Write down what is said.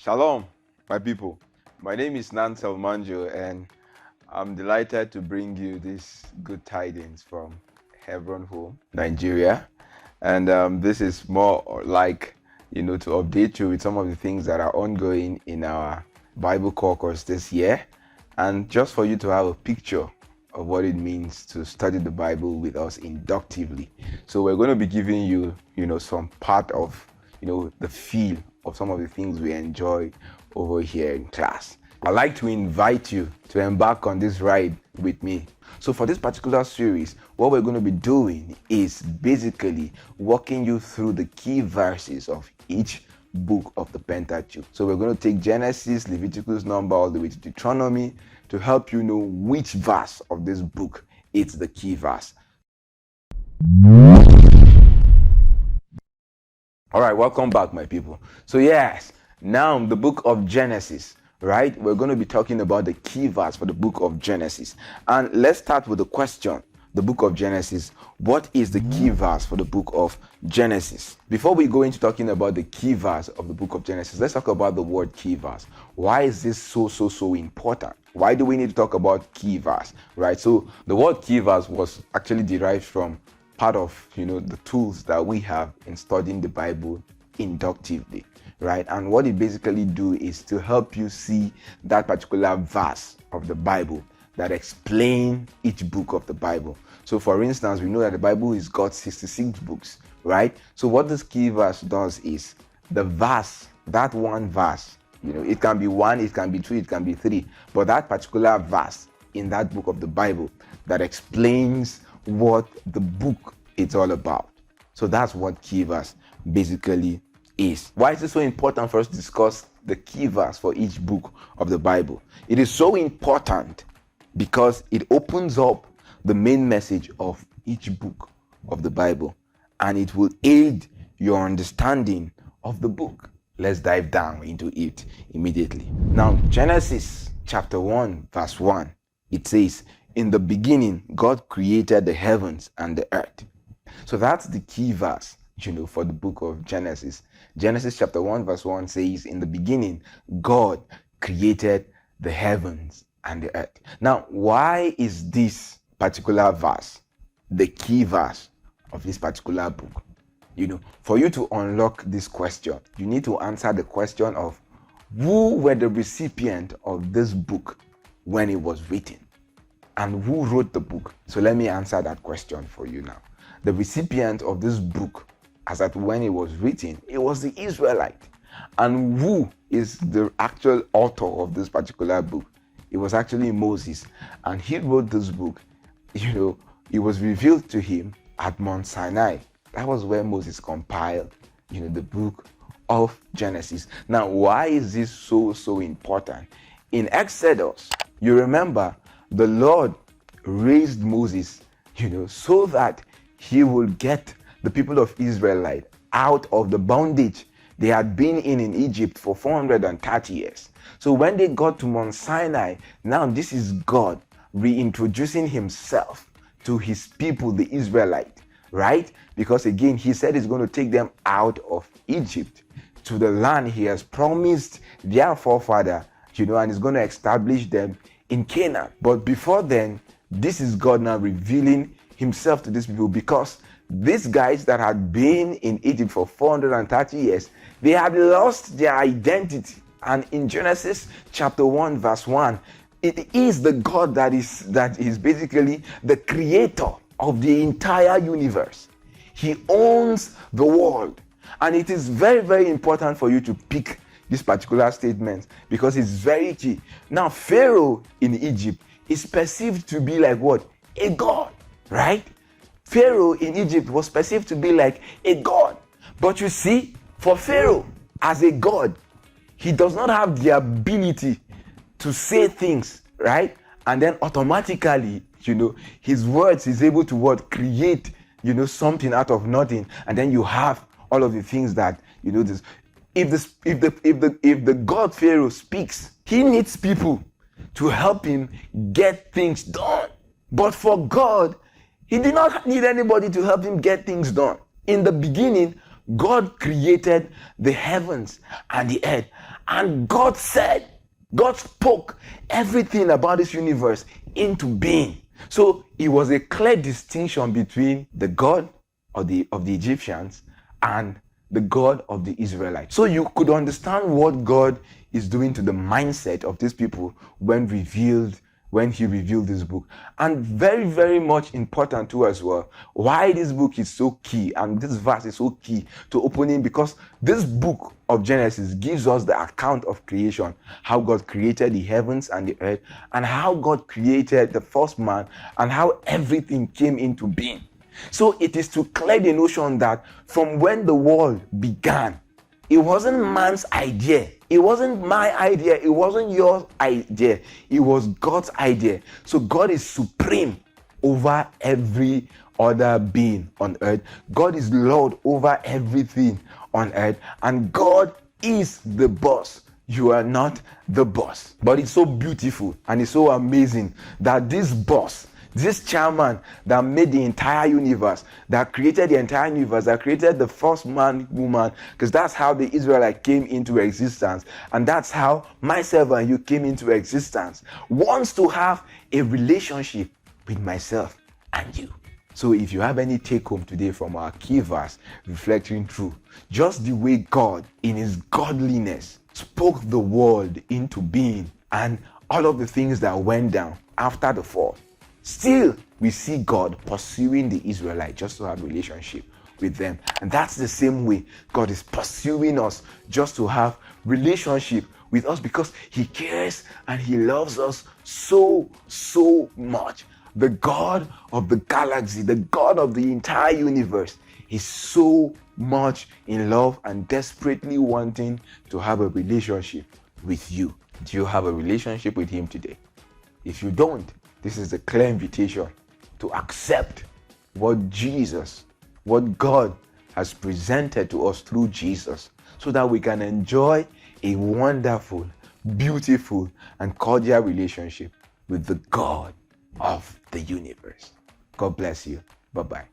Shalom, my people. My name is Nansel Manjo, and I'm delighted to bring you this good tidings from Hebron Home, Nigeria. And this is more like, to update you with some of the things that are ongoing in our Bible caucus this year, and just for you to have a picture of what it means to study the Bible with us inductively. So we're going to be giving you, some part of, the feel of some of the things we enjoy over here in class. I'd like to invite you to embark on this ride with me. So for this particular series, what we're going to be doing is basically walking you through the key verses of each book of the Pentateuch. So we're going to take Genesis, Leviticus, Number, all the way to Deuteronomy to help you know which verse of this book is the key verse. All right, welcome back, my people. So yes, now the book of Genesis, right? We're going to be talking about the key verse for the book of Genesis. And let's start with the question. The book of Genesis, what is the key verse for the book of Genesis? Before we go into talking about the key verse of the book of Genesis, let's talk about the word key verse. Why is this so important? Why do we need to talk about key verse, right? So the word key verse was actually derived from part of, the tools that we have in studying the Bible inductively, right? And what it basically do is to help you see that particular verse of the Bible that explain each book of the Bible. So for instance, we know that the Bible is got 66 books, right? So what this key verse does is the verse, that one verse, it can be one, it can be two, it can be three, but that particular verse in that book of the Bible that explains what the book is all about. So that's what key verse basically is. Why is it so important for us to discuss the key verse for each book of the Bible? It is so important because it opens up the main message of each book of the Bible, and it will aid your understanding of the book. Let's dive down into it immediately. Now, Genesis chapter 1 verse 1, it says, "In the beginning, God created the heavens and the earth." So that's the key verse, for the book of Genesis. Genesis chapter 1 verse 1 says, "In the beginning, God created the heavens and the earth." Now, why is this particular verse the key verse of this particular book? For you to unlock this question, you need to answer the question of who were the recipient of this book when it was written, and who wrote the book. So let me answer that question for you now. The recipient of this book, as at when it was written, it was the Israelite. And who is the actual author of this particular book? It was actually Moses. And he wrote this book, it was revealed to him at Mount Sinai. That was where Moses compiled, the book of Genesis. Now, why is this so important? In Exodus, you remember the Lord raised Moses, so that he will get the people of Israelite out of the bondage they had been in Egypt for 430 years. So when they got to Mount Sinai, now this is God reintroducing himself to his people, the Israelite, right? Because again, he said he's going to take them out of Egypt to the land he has promised their forefather, and he's going to establish them in Canaan. But before then, this is God now revealing himself to these people, because these guys that had been in Egypt for 430 years, they had lost their identity. And in Genesis chapter 1 verse 1, it is the God that is basically the creator of the entire universe. He owns the world. And it is very important for you to pick this particular statement, because it's very key. Now, Pharaoh in Egypt is perceived to be like what? A god, right? Pharaoh in Egypt was perceived to be like a god. But you see, for Pharaoh as a god, he does not have the ability to say things, right? And then automatically, his words is able to what? Create, something out of nothing. And then you have all of the things that, this. If the God Pharaoh speaks, he needs people to help him get things done. But for God, he did not need anybody to help him get things done. In the beginning, God created the heavens and the earth. And God said, God spoke everything about this universe into being. So it was a clear distinction between the God of the Egyptians and the God of the Israelites. So you could understand what God is doing to the mindset of these people when he revealed this book. And very, very much important too as well, why this book is so key and this verse is so key to opening, because this book of Genesis gives us the account of creation, how God created the heavens and the earth, and how God created the first man, and how everything came into being. So it is to clear the notion that from when the world began, it wasn't man's idea. It wasn't my idea. It wasn't your idea. It was God's idea. So God is supreme over every other being on earth. God is Lord over everything on earth. And God is the boss. You are not the boss. But it's so beautiful and it's so amazing that this boss, this chairman that made the entire universe, that created the entire universe, that created the first man, woman, because that's how the Israelite came into existence, and that's how myself and you came into existence, wants to have a relationship with myself and you. So if you have any take home today from our key verse, reflecting through just the way God in his godliness spoke the world into being and all of the things that went down after the fall, still we see God pursuing the Israelites just to have a relationship with them. And that's the same way God is pursuing us, just to have relationship with us, because he cares and he loves us so much. The God of the galaxy, the God of the entire universe, is so much in love and desperately wanting to have a relationship with you. Do you have a relationship with him today? If you don't, this is a clear invitation to accept what God has presented to us through Jesus, so that we can enjoy a wonderful, beautiful, and cordial relationship with the God of the universe. God bless you. Bye-bye.